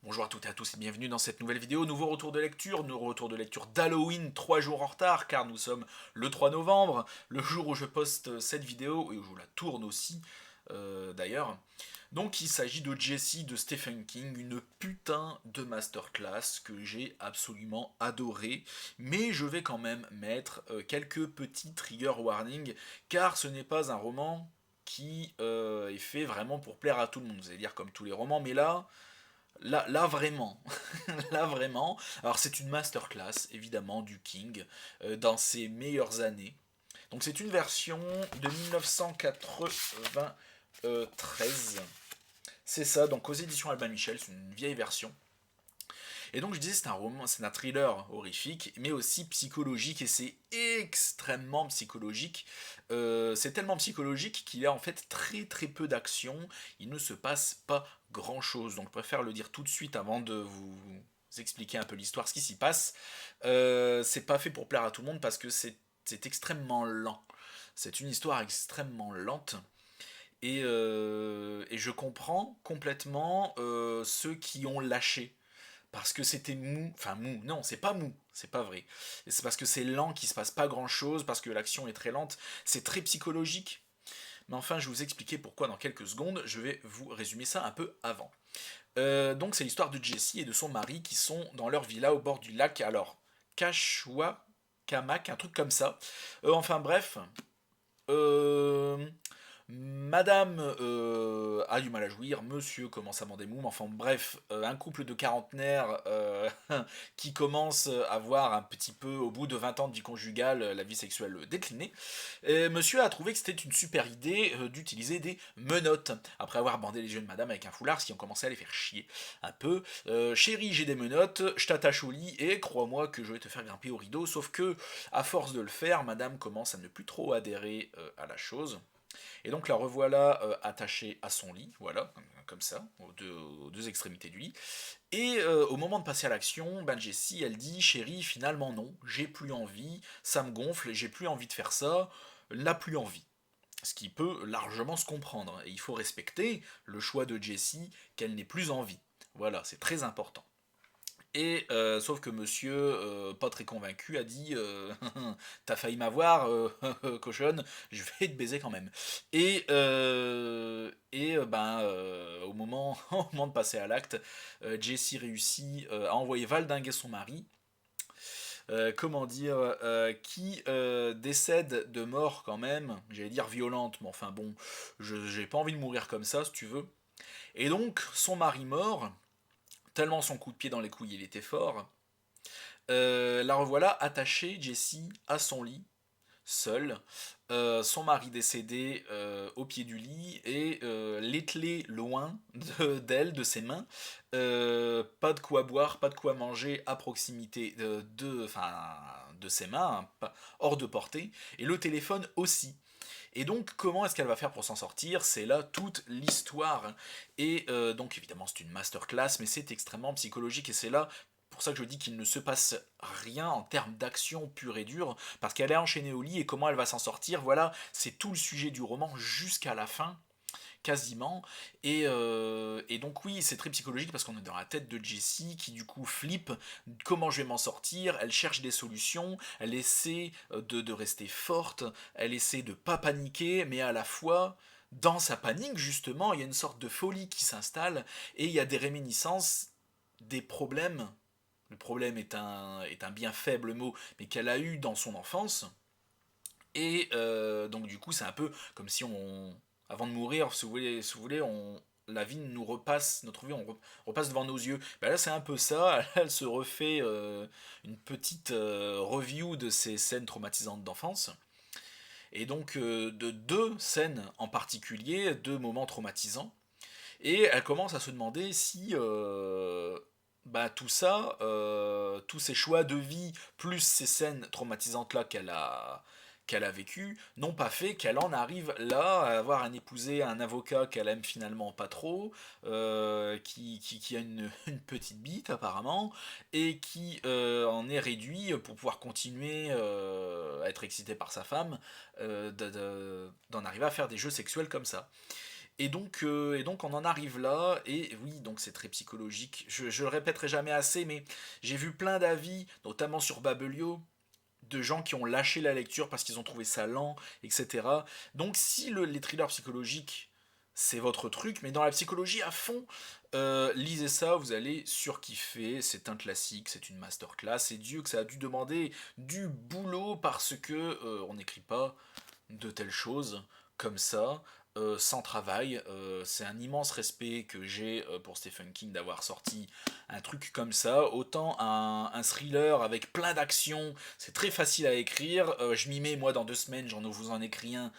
Bonjour à toutes et à tous et bienvenue dans cette nouvelle vidéo, nouveau retour de lecture d'Halloween, 3 jours en retard car nous sommes le 3 novembre, le jour où je poste cette vidéo et où je la tourne aussi d'ailleurs. Donc il s'agit de Jessie de Stephen King, une putain de masterclass que j'ai absolument adoré, mais je vais quand même mettre quelques petits trigger warnings car ce n'est pas un roman qui est fait vraiment pour plaire à tout le monde, c'est-à-dire comme tous les romans, mais là vraiment, là vraiment. Alors c'est une masterclass évidemment du King dans ses meilleures années. Donc c'est une version de 1993. C'est ça, donc aux éditions Albin Michel, c'est une vieille version. Et donc je disais c'est un roman, c'est un thriller horrifique, mais aussi psychologique et c'est extrêmement psychologique. C'est tellement psychologique qu'il y a en fait très très peu d'action. Il ne se passe pas grand chose. Donc je préfère le dire tout de suite avant de vous expliquer un peu l'histoire, ce qui s'y passe. C'est pas fait pour plaire à tout le monde parce que c'est extrêmement lent. C'est une histoire extrêmement lente. Et je comprends complètement ceux qui ont lâché parce que c'était mou, enfin mou, non, c'est pas mou, c'est pas vrai. Et c'est parce que c'est lent qu'il se passe pas grand chose, parce que l'action est très lente, c'est très psychologique. Mais enfin, je vais vous expliquer pourquoi dans quelques secondes, je vais vous résumer ça un peu avant. Donc, c'est l'histoire de Jessie et de son mari qui sont dans leur villa au bord du lac, alors, Kashua, Kamak, un truc comme ça. Enfin, bref, euh, Madame a du mal à jouir, monsieur commence à m'en démouler, enfin bref, un couple de quarantenaires qui commence à voir un petit peu, au bout de 20 ans de vie conjugale, la vie sexuelle déclinée. Et monsieur a trouvé que c'était une super idée d'utiliser des menottes, après avoir bandé les yeux de madame avec un foulard, ce qui ont commencé à les faire chier un peu. Chérie, j'ai des menottes, je t'attache au lit et crois-moi que je vais te faire grimper au rideau, sauf que, à force de le faire, madame commence à ne plus trop adhérer à la chose. Et donc la revoilà attachée à son lit, voilà, comme ça, aux deux extrémités du lit. Et au moment de passer à l'action, ben Jessie, elle dit, chérie, finalement non, j'ai plus envie, ça me gonfle, j'ai plus envie de faire ça, n'a plus envie. Ce qui peut largement se comprendre. Et il faut respecter le choix de Jessie qu'elle n'ait plus envie. Voilà, c'est très important. Et sauf que monsieur, pas très convaincu, a dit t'as failli m'avoir, cochonne, je vais te baiser quand même. Au moment, au moment de passer à l'acte, Jessie réussit à envoyer valdinguer son mari, comment dire, qui décède de mort quand même, j'allais dire violente, mais enfin bon, j'ai pas envie de mourir comme ça si tu veux. Et donc, son mari mort, tellement son coup de pied dans les couilles il était fort, la revoilà attachée, Jessie, à son lit, seule, son mari décédé au pied du lit et l'ételé loin d'elle, de ses mains. Pas de quoi boire, pas de quoi manger à proximité de ses mains, hein, hors de portée, et le téléphone aussi. Et donc, comment est-ce qu'elle va faire pour s'en sortir? C'est là toute l'histoire. Et donc, évidemment, c'est une masterclass, mais c'est extrêmement psychologique. Et c'est là pour ça que je dis qu'il ne se passe rien en termes d'action pure et dure, parce qu'elle est enchaînée au lit et comment elle va s'en sortir, voilà, c'est tout le sujet du roman jusqu'à la fin, quasiment. Et donc oui, c'est très psychologique parce qu'on est dans la tête de Jessie qui du coup flippe, comment je vais m'en sortir, elle cherche des solutions, elle essaie de rester forte, elle essaie de pas paniquer, mais à la fois, dans sa panique justement, il y a une sorte de folie qui s'installe et il y a des réminiscences des problèmes. Le problème est un bien faible mot, mais qu'elle a eu dans son enfance. Et donc du coup, c'est un peu comme si avant de mourir, si vous voulez, la vie nous repasse, notre vie, repasse devant nos yeux. Ben là, c'est un peu ça. Elle se refait une petite review de ces scènes traumatisantes d'enfance. Et donc de deux scènes en particulier, deux moments traumatisants. Et elle commence à se demander si bah, tout ça, tous ces choix de vie, plus ces scènes traumatisantes là qu'elle a vécues, n'ont pas fait qu'elle en arrive là à avoir un épousé, un avocat qu'elle aime finalement pas trop, qui a une petite bite apparemment, et qui en est réduit pour pouvoir continuer à être excité par sa femme, d'en arriver à faire des jeux sexuels comme ça. et donc on en arrive là, et oui, donc c'est très psychologique. Je le répéterai jamais assez, mais j'ai vu plein d'avis, notamment sur Babelio, de gens qui ont lâché la lecture parce qu'ils ont trouvé ça lent, etc. Donc si les thrillers psychologiques, c'est votre truc, mais dans la psychologie à fond, lisez ça, vous allez surkiffer, c'est un classique, c'est une masterclass, et Dieu que ça a dû demander du boulot parce que on n'écrit pas de telles choses comme ça, sans travail. C'est un immense respect que j'ai pour Stephen King d'avoir sorti un truc comme ça. Autant un thriller avec plein d'actions, c'est très facile à écrire. Je m'y mets, moi, dans 2 semaines, j'en vous en écris un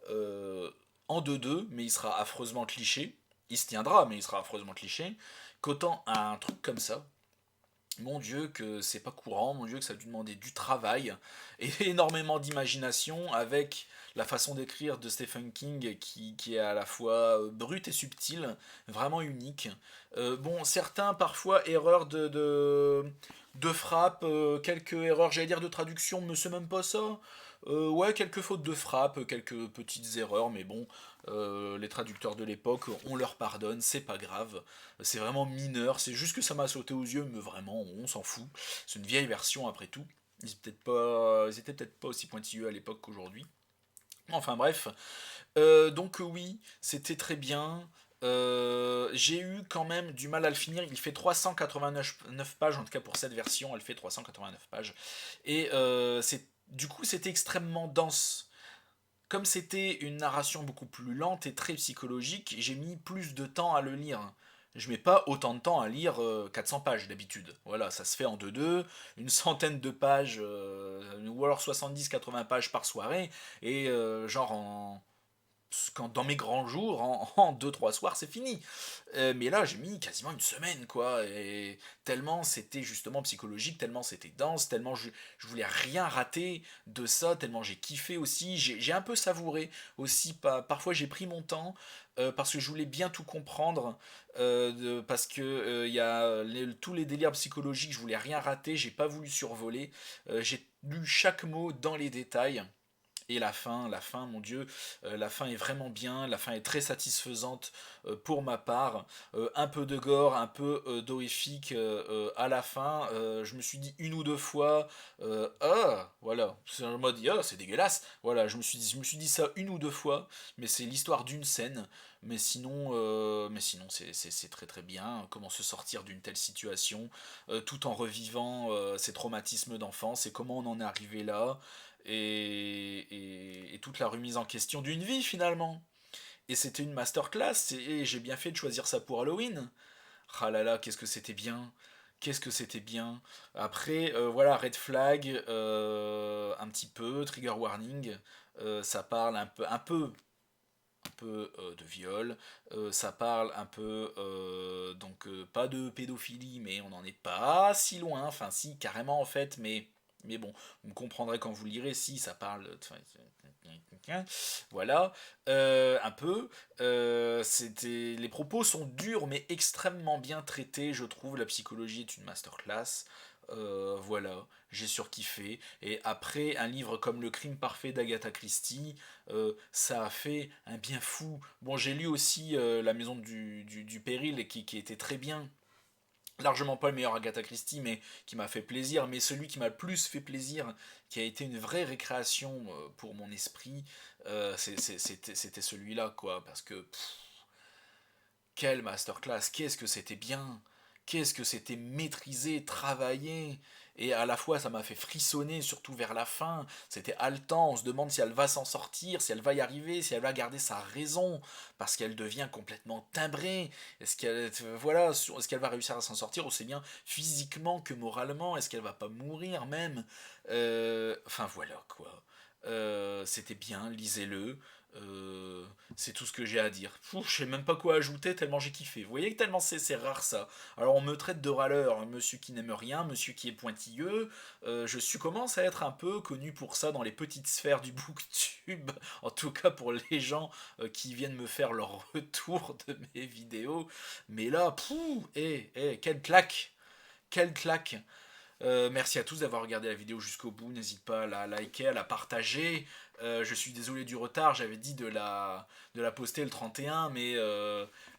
euh, en 2-2, mais il sera affreusement cliché. Il se tiendra, mais il sera affreusement cliché. Qu'autant un truc comme ça, mon Dieu, que c'est pas courant, mon Dieu, que ça a dû demander du travail et énormément d'imagination avec la façon d'écrire de Stephen King qui est à la fois brute et subtile, vraiment unique. Bon, certains parfois erreurs de frappe, quelques erreurs, j'allais dire de traduction, mais c'est même pas ça. Ouais, quelques fautes de frappe, quelques petites erreurs, mais bon, les traducteurs de l'époque, on leur pardonne, c'est pas grave. C'est vraiment mineur, c'est juste que ça m'a sauté aux yeux, mais vraiment, on s'en fout. C'est une vieille version après tout. Ils étaient peut-être pas aussi pointilleux à l'époque qu'aujourd'hui. Enfin bref, donc oui, c'était très bien. J'ai eu quand même du mal à le finir. Il fait 389 pages, en tout cas pour cette version, elle fait 389 pages. Et du coup, c'était extrêmement dense. Comme c'était une narration beaucoup plus lente et très psychologique, j'ai mis plus de temps à le lire. Je mets pas autant de temps à lire 400 pages d'habitude. Voilà, ça se fait en 2-2, une centaine de pages, ou alors 70-80 pages par soirée, et genre dans mes grands jours, en 2-3 soirs, c'est fini. Mais là, j'ai mis quasiment une semaine, quoi. Et tellement c'était justement psychologique, tellement c'était dense, tellement je voulais rien rater de ça, tellement j'ai kiffé aussi. J'ai un peu savouré aussi. Parfois, j'ai pris mon temps parce que je voulais bien tout comprendre. Parce que il y a tous les délires psychologiques, je voulais rien rater, j'ai pas voulu survoler. J'ai lu chaque mot dans les détails. Et la fin, mon Dieu, la fin est vraiment bien, la fin est très satisfaisante pour ma part. Un peu de gore, un peu d'horrifique à la fin. Je me suis dit une ou deux fois, ah, voilà, c'est en mode, ah, c'est dégueulasse. Voilà, je me suis dit ça une ou deux fois, mais c'est l'histoire d'une scène. Mais sinon c'est très très bien. Comment se sortir d'une telle situation tout en revivant ses traumatismes d'enfance et comment on en est arrivé là et toute la remise en question d'une vie finalement. Et c'était une masterclass et j'ai bien fait de choisir ça pour Halloween. Ah là là, qu'est-ce que c'était bien. Qu'est-ce que c'était bien. Après, voilà, Red Flag, un petit peu, Trigger Warning, ça parle un peu de viol, ça parle un peu, donc pas de pédophilie, mais on n'en est pas si loin, enfin si, carrément en fait, mais bon, vous me comprendrez quand vous le lirez, si ça parle, voilà, un peu, les propos sont durs mais extrêmement bien traités, je trouve, la psychologie est une masterclass, voilà, j'ai surkiffé. Et après, un livre comme Le Crime Parfait d'Agatha Christie, ça a fait un bien fou. Bon, j'ai lu aussi La Maison du Péril, qui était très bien. Largement pas le meilleur Agatha Christie, mais qui m'a fait plaisir. Mais celui qui m'a le plus fait plaisir, qui a été une vraie récréation pour mon esprit, c'était celui-là, quoi. Parce que, quelle masterclass, qu'est-ce que c'était bien, qu'est-ce que c'était maîtrisé, travaillé, et à la fois ça m'a fait frissonner, surtout vers la fin, c'était haletant, on se demande si elle va s'en sortir, si elle va y arriver, si elle va garder sa raison, parce qu'elle devient complètement timbrée, voilà, est-ce qu'elle va réussir à s'en sortir aussi bien physiquement que moralement, est-ce qu'elle va pas mourir même, enfin voilà quoi. C'était bien, lisez-le. Euh, c'est tout ce que j'ai à dire. Je sais même pas quoi ajouter tellement j'ai kiffé. Vous voyez que tellement c'est rare ça. Alors on me traite de râleur, monsieur qui n'aime rien, monsieur qui est pointilleux. Commence à être un peu connu pour ça dans les petites sphères du booktube. En tout cas pour les gens qui viennent me faire leur retour de mes vidéos. Mais là, quelle claque! Quelle claque! Merci à tous d'avoir regardé la vidéo jusqu'au bout. N'hésite pas à la liker, à la partager. Je suis désolé du retard, j'avais dit de la poster le 31, mais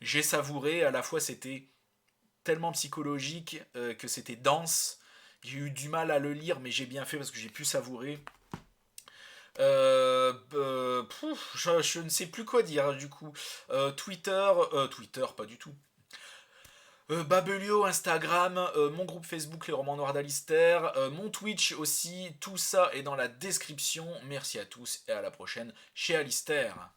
j'ai savouré. À la fois, c'était tellement psychologique que c'était dense. J'ai eu du mal à le lire, mais j'ai bien fait parce que j'ai pu savourer. Je ne sais plus quoi dire du coup. Twitter, pas du tout. Babelio, Instagram, mon groupe Facebook Les Romans Noirs d'Alistair, mon Twitch aussi, tout ça est dans la description. Merci à tous et à la prochaine chez Alistair.